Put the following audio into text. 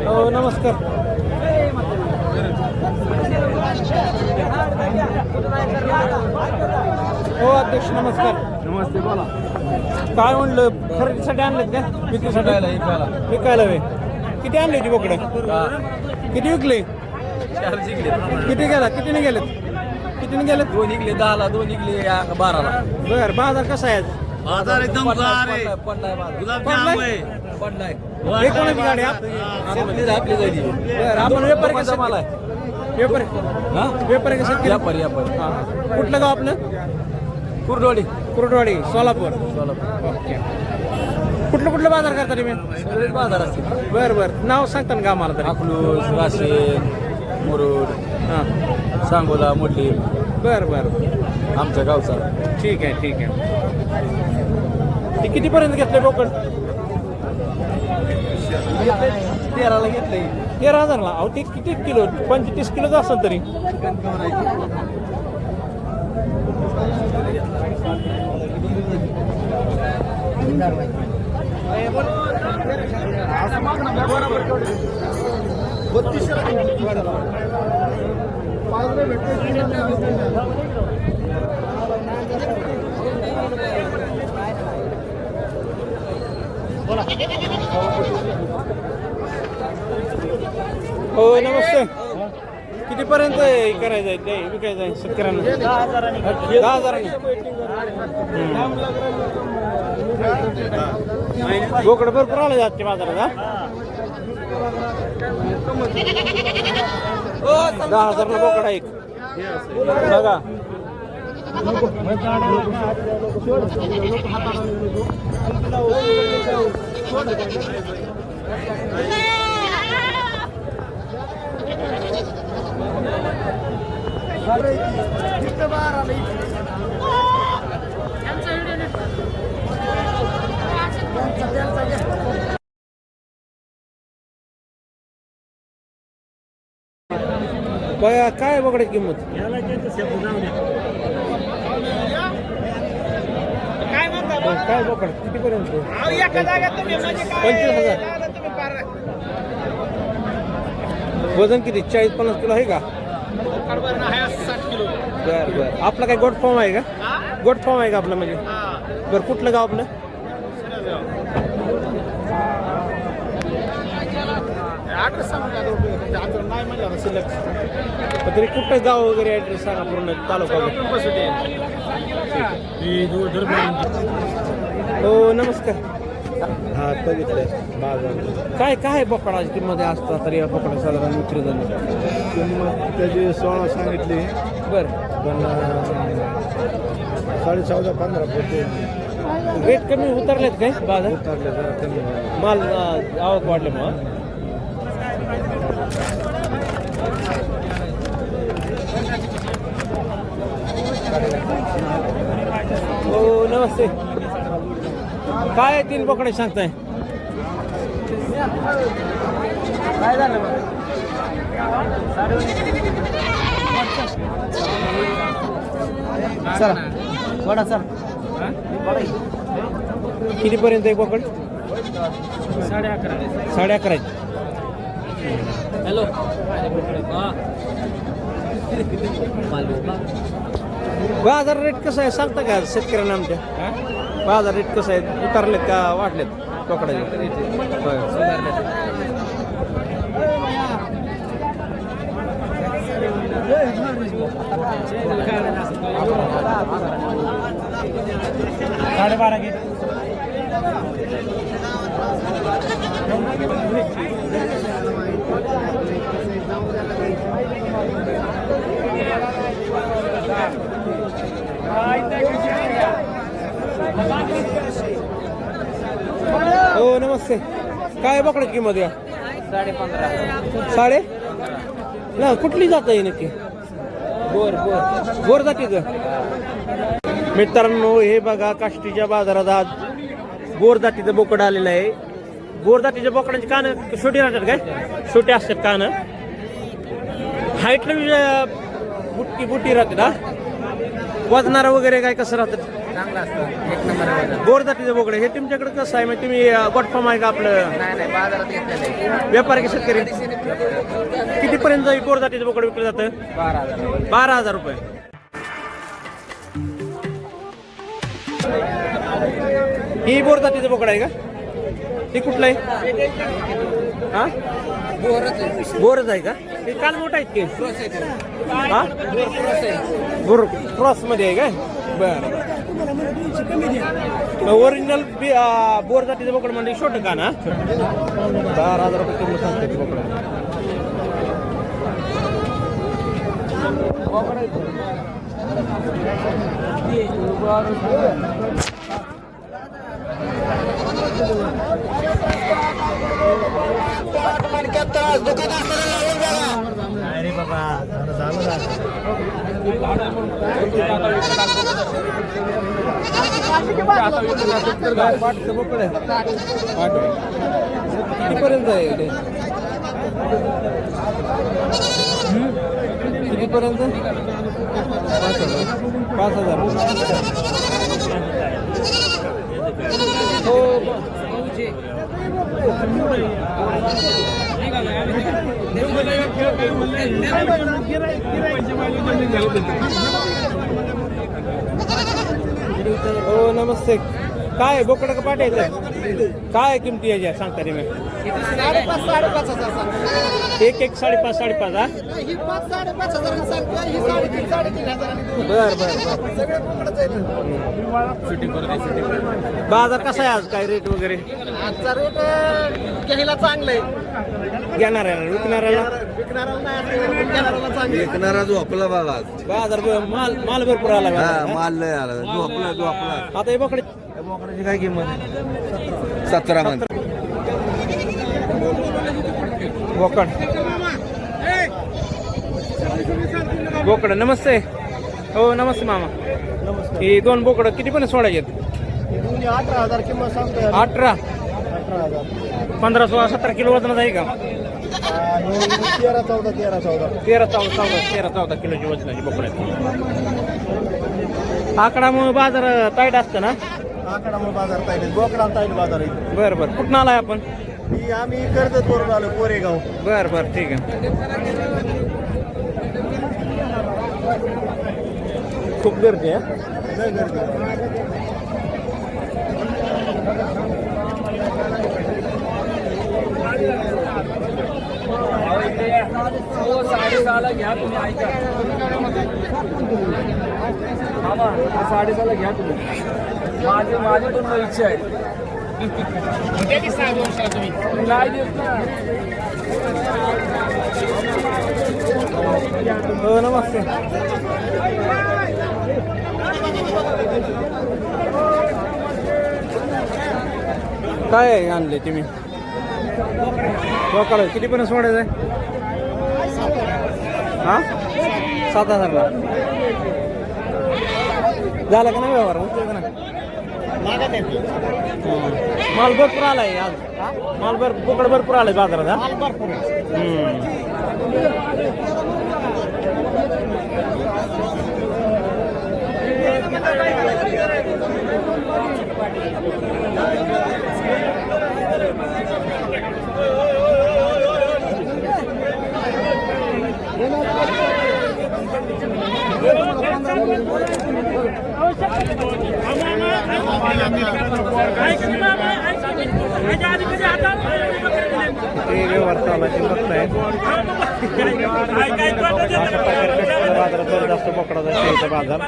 हो नमस्कार. हो अध्यक्ष नमस्कार. नमस्ते बोला. काय म्हणलं खरेदीसाठी आणलेत का विक्रीसाठी? विकायला वे. किती आणले होती बोकडे? किती विकले? 4 जिंकले. किती गेला? कितीने गेलेत? कितीने गेलेत? 2 निघले 10ला, 2 निघले 12ला. बर बाजार कसा आहे आज? बाजार एकदम गार आहे. पडलाय बाजार. गुलाबजाम आहे. पडलाय. हे कोणाची गाडी आहे? आपली जायची. बर आपण व्यापारी कसं मला आहे. व्यापारी हा व्यापारी कसं केलं? व्यापारी व्यापारी. कुठलं गाव आपलं? कुर्डवाडी. कुर्डवाडी सोलापूर. सोलापूर. ओके. कुठलं बाजार करता तुम्ही? सगळेच बाजार असतील. बरं बरं नाव सांगता ना का मला तरी? अकलूज, राशेन, मुरुड, हां सांगोला, मोठी बरं बरं आमच्या गावचा. ठीक आहे ठीक आहे. ते कितीपर्यंत घेतले बोकड? 13ला घेतले. 13,000ला. अहो ते किती किलो? 25 किलोच असेल तरी. हो नमस्ते. कितीपर्यंत करायचं आहे ते विकायचं आहे शेतकऱ्यांना? 10,000. बोकड भरपूर आलं जाते बाजारात. हा 10,000ला बोकड आहे एक. बघा काय बोकडाची किंमत? काय बोकड कितीपर्यंत? 25,000. वजन किती? 40-50 किलो आहे का? बर बर. आपला काय गोट फॉर्म आहे का? गोट फॉर्म आहे का आपलं म्हणजे? बरं कुठलं गाव आपलं? तरी कुठलं गाव वगैरे ऍड्रेस सांगा पूर्ण तालुका. हो नमस्कार. हा बघितलंय बाजार. काय बोकडाची किंमत असतात तरी या बोकडा साधारण विक्री झाली? किंमत त्याची 16 सांगितली. बरं पण 14.5-15 होते. रेट कमी उतरलेत काय बाजार? उतरले जरा कमी झाले. माल आवक वाढल्यामुळं. हो नमस्ते. काय 3 बोकडे सांगताय? काय झालं? चला वाडा सर. कितीपर्यंत आहे बोकड? 11.5. हॅलो. बाजार रेट कसं आहे सांगता का शेतकऱ्यांना आमच्या? बाजार रेट कसं आहे? उतरलेत का वाढलेत बोकडाचे? हो नमस्ते. काय बोकडाची किंमत या? 15.5. ना कुठली जात आहे नक्की? बोर जातीचं. मित्रांनो हे बघा काष्टीच्या बाजारात आज बोर जातीचं बोकड आलेलं आहे. बोर जातीच्या बोकडाची कान छोटी राहतात काय? छोटे असतात कान. हाईटला बुट्टी राहतात. हा वजनारा वगैरे काय कसं राहतात? चांगला असतं 1 नंबर बाजार. बोर जातीचे बोकडे हे तुमच्याकडे कसं आहे म्हणजे तुम्ही गोटफार्म आहे का आपलं नाही बाजारात घेतलेलं आहे. व्यापारी की शेतकरी कितीपर्यंत बोर जातीचं बोकडं विकलं जातं 12,000. 12,000 रुपये. ही बोर जातीचं बोकड आहे का ते कुठलं आहे हा बोरच आहे का ते काल मोठा आहेत की हा बोर क्रॉस मध्ये आहे काय बरं ओरिजिनल बोर जातीचं बोकड म्हणजे छोटं का ना 12,000 रुपये किलो सांगते ते बोकड. अरे बाबा कितीपर्यंत आहे ते कितीपर्यंत 5,000 हो हो नमस्ते. काय बोकडं का पाठायचं काय किमती याच्या सांगता रे मी 5,500 एक 5,500 हा ही 5,500 सांगते ही 3,500 बर बाजार कसा आहे आज काय रेट वगैरे आजचा रेट घ्यायला चांगलं आहे. घेणाऱ्याला विकणाऱ्याला विकणाऱ्याला नाही घेणाऱ्याला चांगलं आहे. विकणारा झोपला बाबा बाजार माल माल भरपूर आला बाजारात. माल लय आला झोपला आता हे बोकडे बोकडाची काय किंमत आहे 17 मध्ये. बोकड बोकड नमस्ते हो नमस्ते मामा. ही 2 बोकड किती पण सोडायचे 18,000 किंमत सांगतोय. 18 15 16 17 किलो वजनाचा आहे का 13-14 किलोची वजनाची बोकड आहे. आकडामुळे बाजार टाईट असतं ना आकडामुळे बाजार ताईट बोकडा ताईट बाजार आहे. बरं बरं कुठं आलाय आपण ही आम्ही कर्जत वरून आलो कोरेगाव. बरं बरं ठीक आहे. खूप गर्दी आहे लय गर्दी. घ्या तुम्ही ऐका 6.5 घ्या तुम्ही माझी पण इच्छा आहे नाही देत ना. हो नमस्ते. काय आणले तुम्ही बोकड किती पण सोडायचं आहे हा 7,000ला झाला का नाही व्यवहार होतो का नाही माल भरपूर आलाय आज माल बोकड भरपूर आलाय बाजारात हा ते व्यवहार चालू आहे बघताय बाजारात जास्त पकडायचा बाजार